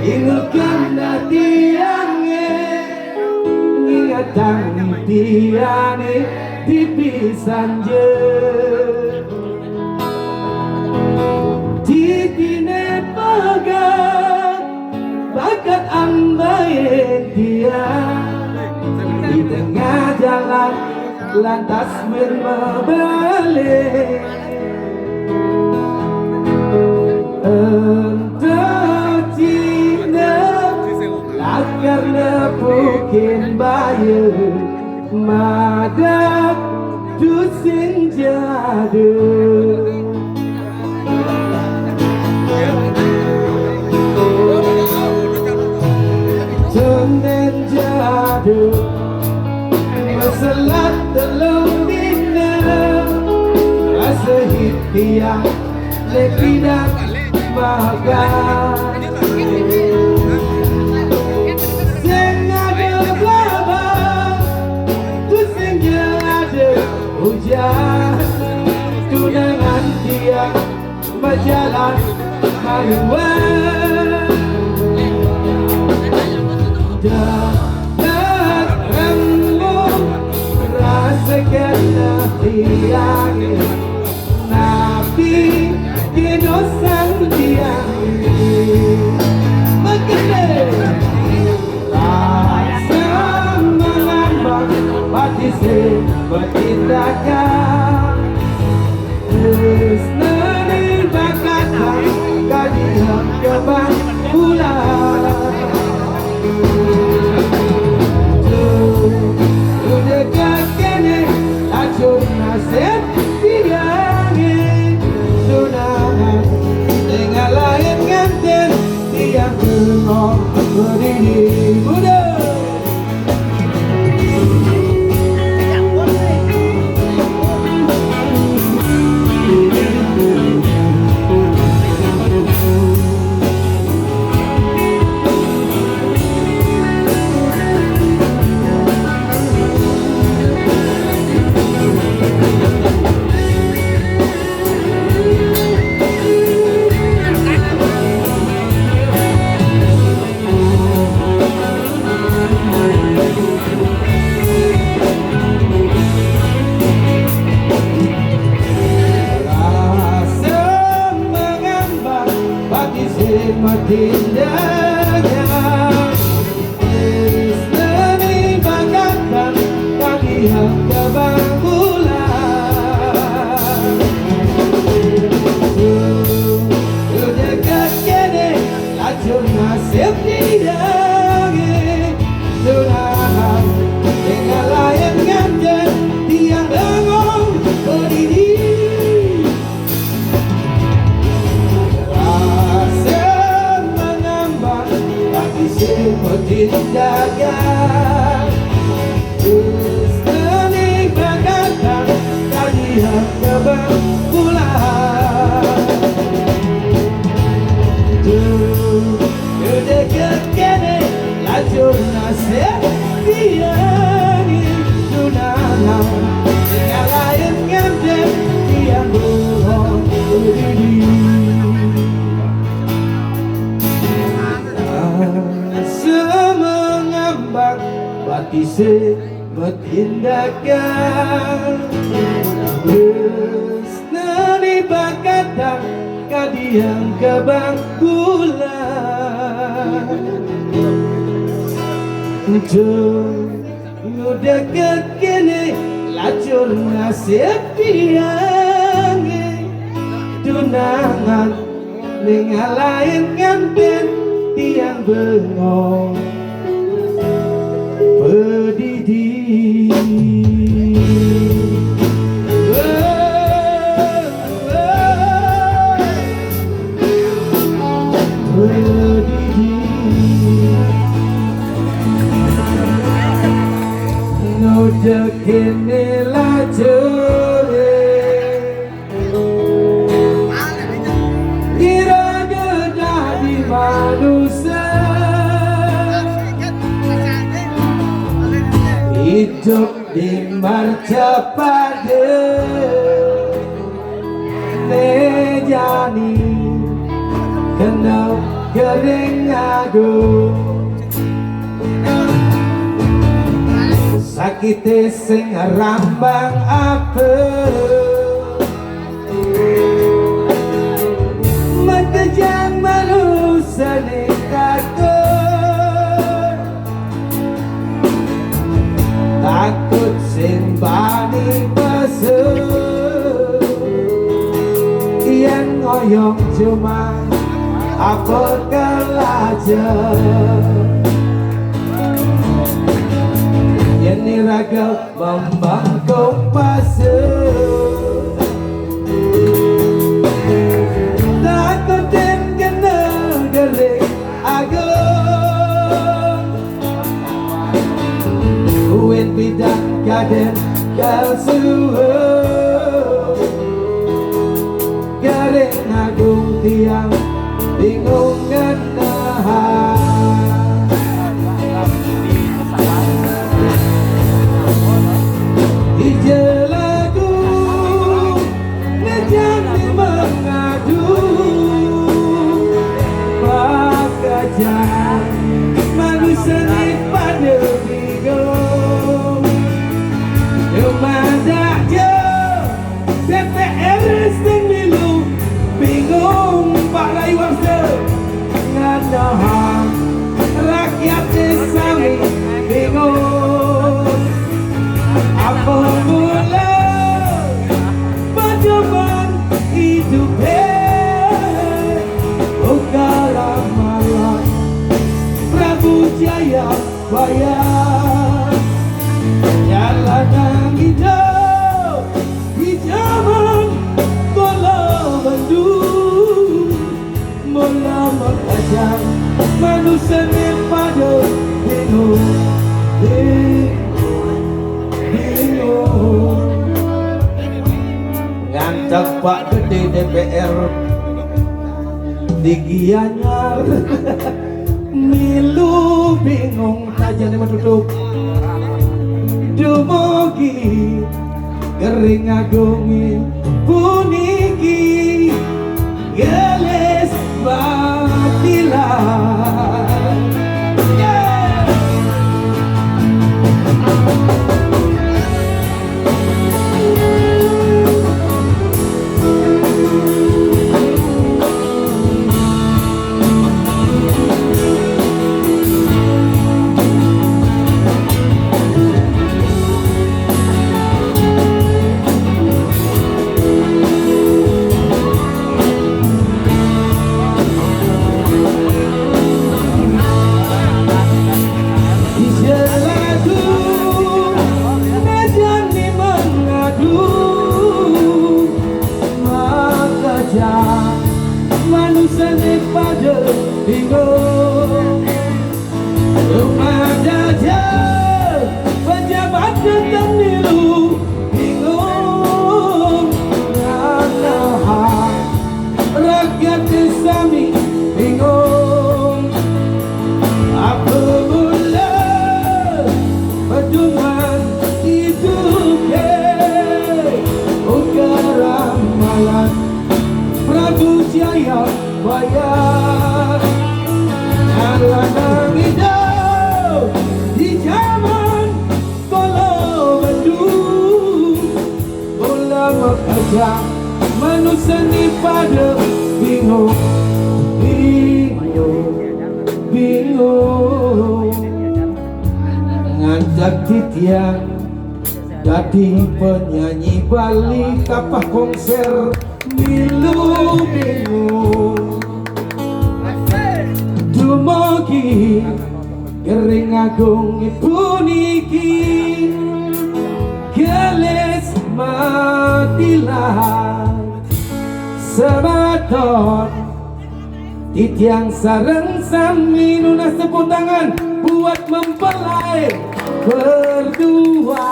Ingatkan tiangnya, ingatkan tiangnya dipisan je. Titine pegang bakat ambain dia di tengah jalan lantas berbalik. Karena bukan bayar madak dusin jadu Tunden jadu masalah telung dina rasa hidiyah lekidak makan hujan tunangan dia berjalan haluan dan rembuk rasakan tiang nabi kinosan tiang mengenai rasa mengambang hati bertindakan terus nani bakat kadihan kebang pulang udah kekene acur nasib tiangin tunangan dengan lain nganten tiang bengong berdiri muda. Tindaknya istri bagatan kadihan kebang bulan udah kekene lacur nasib didangi tunangan dengan layan nganjen tiang dengong berdiri bertindakan terus mening bagatan kadihan kebang pulang udah kekene lacur nasib diangi tunangan dengan lain nganten tiang bohong berdiri semengambang batise bertindakan terus nani bakatan kadihan kebang bulan udah kekene lacur nasib diangi tunangan dengan lain nganten tiang bengong berdiri udah kene lacur kira gedah di manusia hidup di marcapada nejani kena kering agung sakite sing rambang apa mengejar manusia takut takut sing bani pesut yang ngoyong cuma apa kelaja yang niraga membangkuk pasir takut dan kena gerik agung uin bidang kaden kalsuhu garing agung tiang bingung ngenahan hijau lagu ngejani mengadu pakajang manusia ni pada bingung Jemadah je DPR sing milu bingung Pak Raiwangsa ngadahan rakyat desa bingung apa mula berjuang hidupnya Ukara malam Prabu Jaya bayar jalanan hidup di zaman bola bandu mula mengajak manusia ni pada bingung ngantak Pak Gede DPR di Gianyar milu bingung tajan yang tutup dumugi kering agungi puniki geles batilan manusia ni pada bingung rumah jajah pejabat dan nilu bingung nganahan rakyat desa ni bingung apa mula perjuangan hidupnya Ukara malam Prabu Jaya bayar jalanan hidup di zaman bola bandu bola mengajak manusia ni pada bingung ngajak titian jadi penyanyi Bali kapah konser milu bingung dumugi kering agung puniki geles matilah sebaton titiang sareng sami nunas tepuk tangan buat mempelai berdua.